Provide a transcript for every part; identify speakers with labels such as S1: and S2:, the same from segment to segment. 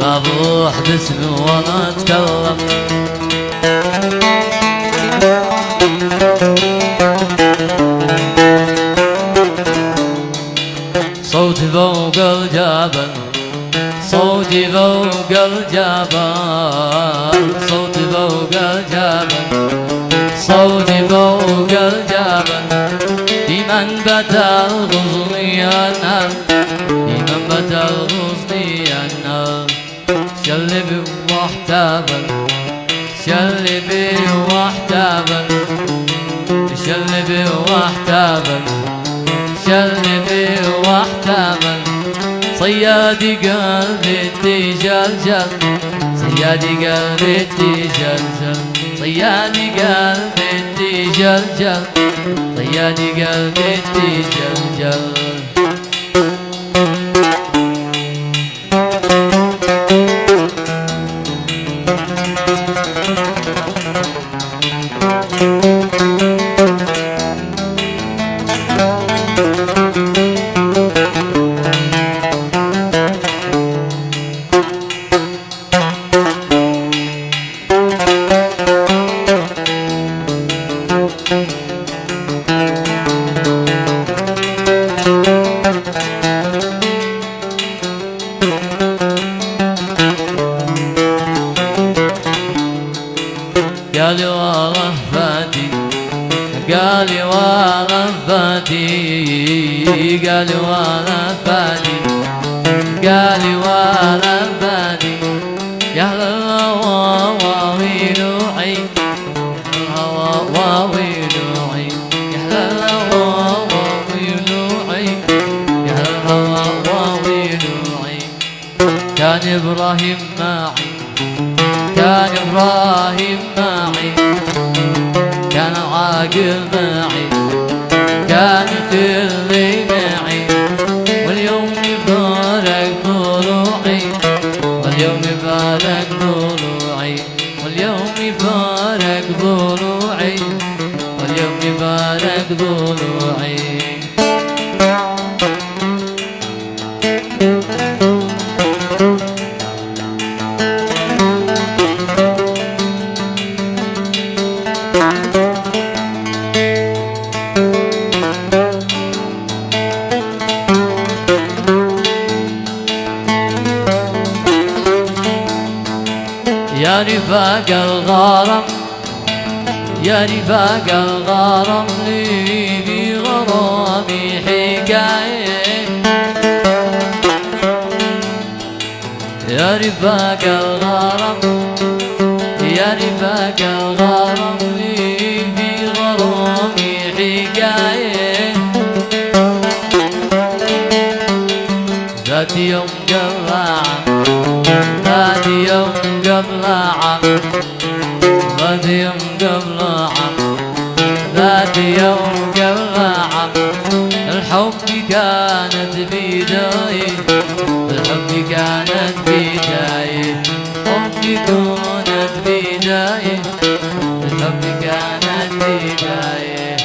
S1: بروح باسمي وانا اتكلم. صوتي فوق الجبل، صوتي فوق الجبل، صوتي فوق الجبل، صوتي فوق الجبل. لمن بدا الغصن النار، لمن بدا الغصن النار. شلبي واحتفل، شلبي واحتفل، شلبي واحتفل، شلبي واحتفل. صيادي قلبي تجلجل، صيادي قلبي تجلجل، صيادي قلبي تجلجل، صيادي قلبي تجلجل. قالي ورفاتي، قالي ورفاتي، قالي ورفاتي، قالي ورفاتي. يا أهل الهوى وويلوعي، الهوى وويلوعي، يا أهل الهوى وويلوعي، يا أهل الهوى وويلوعي. كان إبراهيم معي، كان إبراهيم معي، كان عاقل معي، كان كلي معي. واليوم يبارك ضلوعي، واليوم يبارك ضلوعي، واليوم يبارك ضلوعي، واليوم يبارك ضلوعي. يا رفاق الغرام، يا رفاق الغرام، لي بغرامي حكاية. يا رفاق الغرام، يا رفاق الغرام، لي بغرامي حكاية. ذات يوم قلعة، ذات يوم قبل عام، ذات يوم قبل عام، ذات يوم قبل عام. الحب كانت بداية، الحب كانت بداية، الحب كانت بداية، الحب كانت بداية.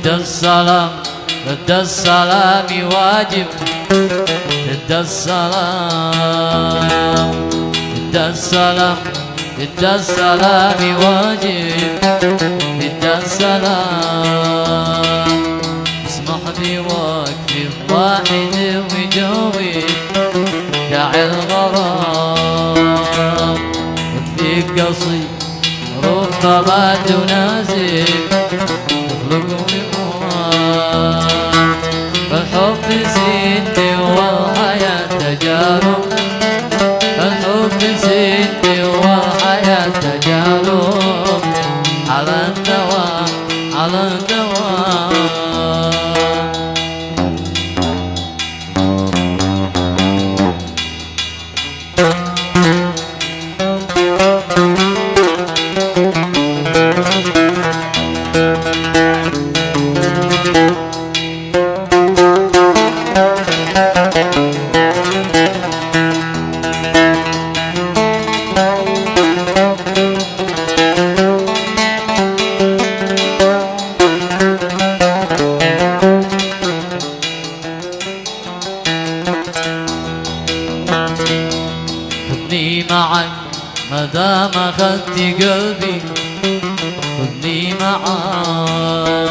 S1: السلام، رد السلام واجب، رد السلام، رد السلام، رد السلام واجب، رد السلام. اسمح بوقت واحد ويجاوب داعي الغرام وفي قصيد رفقات ونازل تخلق ويقوم فالحب زيني والحياة تجارب الحب زيني والحياة تجارب على الدوام على الدوام خذني معك مدام أخذت قلبي خذني معك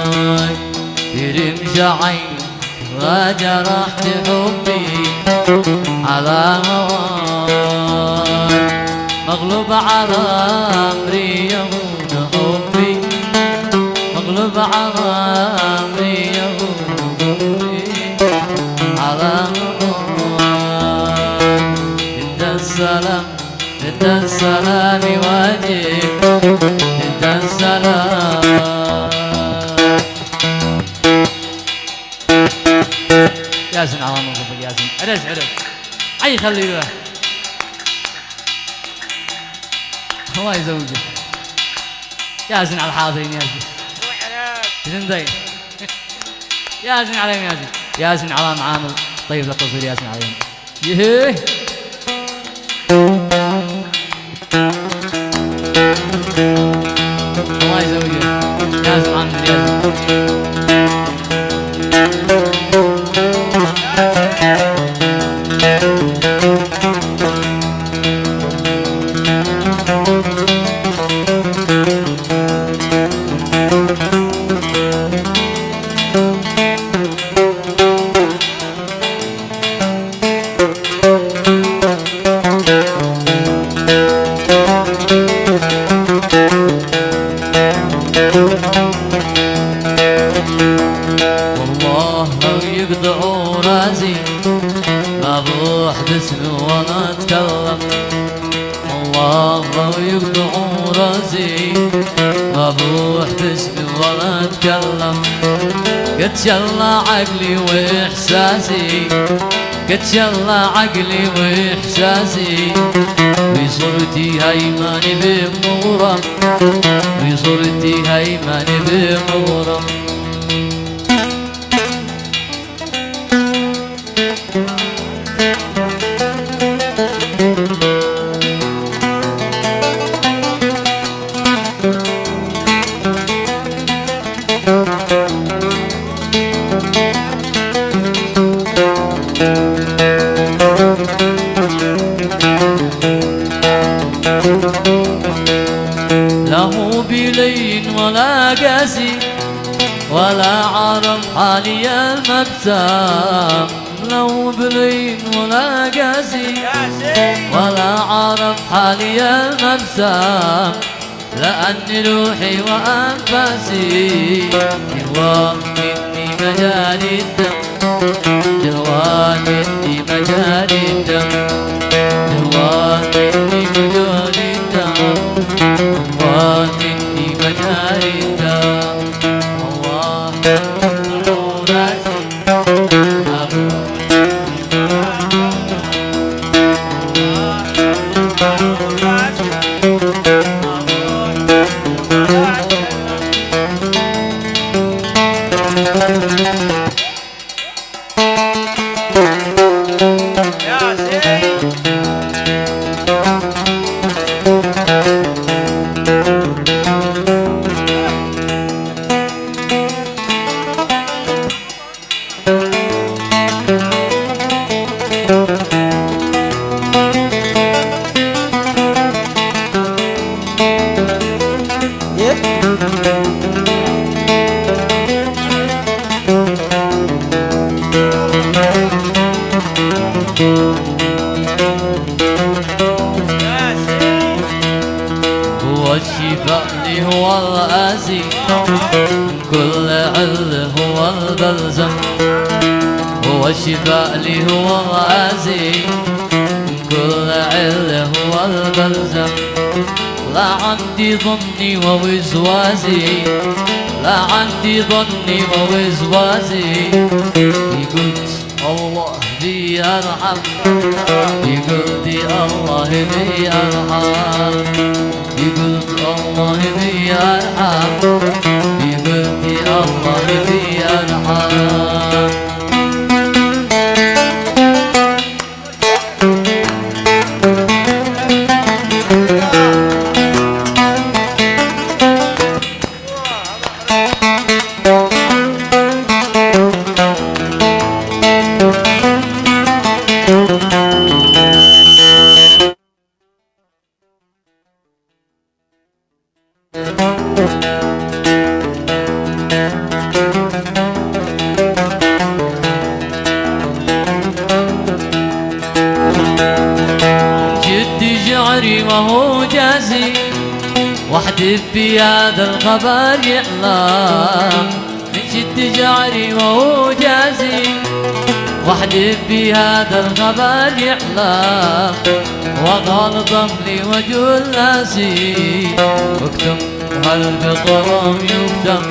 S1: برمش عين وجرحت حبي على هواك مغلوب على أمري يهون حبي مغلوب على أمري يهون حبي على السلام انت السلام واجب انت السلام ياسين على منصفك ياسين عرف اي خلي له الله يزوجك ياسين على الحاضرين ياسين زين ياسين عليهم ياسين على معامل طيب التصوير ياسين عليهم يهيه الله يزوجك ياسم عن والله لو يقطعوا راسي ما بروح باسم ولا اتكلم والله لو يقطعوا راسي ما بروح باسم ولا اتكلم قد شلى عقلي واحساسي قد شلى عقلي واحساسي وصرتي هيماني بمغرم وصرتي هيماني بمغرم لا هو بلين ولا قاسي ولا عرف حالي المبتسام لا هو بلين ولا قاسي ولا عرف حالي المبتسام لأني روحي وأنفاسي جواه مني مجاري الدم جواه مني مجاري الدم جواه مني مجاري الدم جواه مني مجاري الدم الله ضرورتي
S2: يا
S1: هو الشفاء لي هو الآسي، كل عل هو البلزم. هو الشفاء لي هو الآسي، كل عل هو البلزم. لا عندي ظني ووسواسي، لا عندي ظني ووسواسي. قلت الله بي أرحم، قلت الله بي أرحم، قلت الله بي أرحم، قلت الله بي أرحم. جد شعري وهو جازي، واحدث بهذا الخبر يعلم. من شد شعري وهو جازي، واحدث بهذا الخبر يعلم. وقال ضملي وجه الناسي، واكتم هل بقلم يكتم،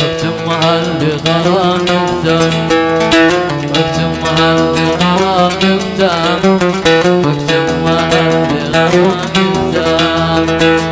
S1: اكتم هل بقلم يكتم، اكتم هل بقلم يكتم، اكتم هل بقلم يكتم.